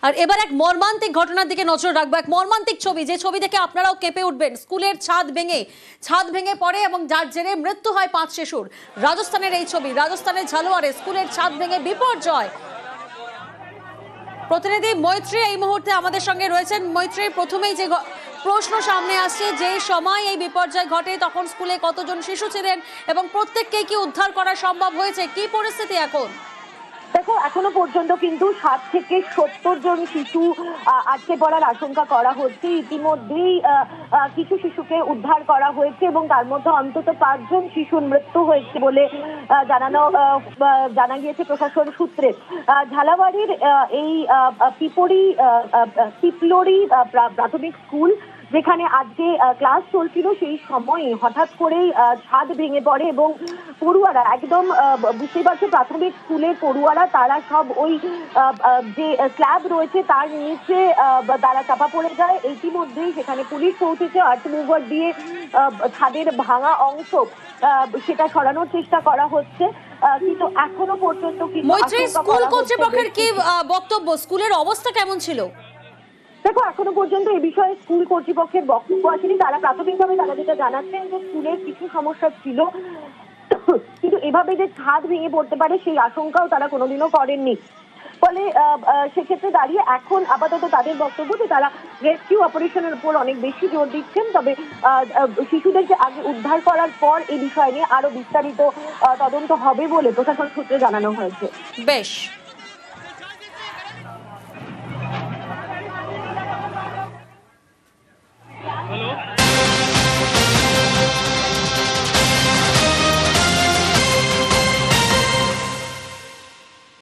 আর এবার এক মর্মান্তিক ঘটনার দিকে নজর রাখবো, এক মর্মান্তিক ছবি, যে ছবি দেখে আপনারাও কেঁপে উঠবেন। স্কুলের ছাদ ভেঙে পড়ে এবং যার জেরে মৃত্যু হয় 5 শিশুর। রাজস্থানের এই ছবি, রাজস্থানের ঝালোয়ারে স্কুলের ছাদ ভেঙে বিপর্যয়। প্রতিনিধি মৈত্রী এই মুহূর্তে আমাদের সঙ্গে রয়েছেন। মৈত্রী, প্রথমেই যে প্রশ্ন সামনে আসছে, যে সময় এই বিপর্যয় ঘটে তখন স্কুলে কতজন শিশু ছিলেন এবং প্রত্যেককেই কি উদ্ধার করা সম্ভব হয়েছে? কি পরিস্থিতি এখন? দেখো, এখনো পর্যন্ত কিন্তু 60 থেকে 70 জন শিশু আটকে পড়ার আশঙ্কা করা হচ্ছে। ইতিমধ্যেই কিছু শিশুকে উদ্ধার করা হয়েছে এবং তার মধ্যে অন্তত 5 জন শিশুর মৃত্যু হয়েছে বলে জানা গিয়েছে প্রশাসন সূত্রে। ঝালাবাড়ির এই পিপলরি প্রাথমিক স্কুল, যেখানে আজকে ক্লাস চলছিল, সেই সময়ে হঠাৎ করেই ছাদ ভেঙে পড়ে এবং পড়ুয়ারা, একদম বুঝতেই পারছো, প্রাথমিক স্কুলের পড়ুয়ারা তারা সব ওই যে স্ল্যাব রয়েছে তার নিচে তারা চাপা পড়ে যায়। ইতিমধ্যেই সেখানে পুলিশ পৌঁছেছে, আর্থ মুভার দিয়ে ছাদের ভাঙা অংশ সেটা সরানোর চেষ্টা করা হচ্ছে, কিন্তু এখনো পর্যন্ত স্কুল কর্তৃপক্ষের কি বক্তব্য? স্কুলের অবস্থা কেমন ছিল? দেখো, এখনো পর্যন্ত এই বিষয়ে স্কুল কর্তৃপক্ষের বক্তব্য আসেনি। তারা প্রাথমিকভাবে তারা যেটা জানাচ্ছেন যে স্কুলের কিছু সমস্যা ছিল, কিন্তু এভাবে যে ছাদ ভেঙে পড়তে পারে সেই আশঙ্কাও তারা কোনোদিনও করেননি। ফলে সেক্ষেত্রে দাঁড়িয়ে এখন আপাতত তাদের বক্তব্য যে তারা রেস্কিউ অপারেশনের উপর অনেক বেশি জোর দিচ্ছেন। তবে শিশুদেরকে আগে উদ্ধার করার পর এই বিষয় নিয়ে আরো বিস্তারিত তদন্ত হবে বলে প্রশাসন সূত্রে জানানো হয়েছে। বেশ।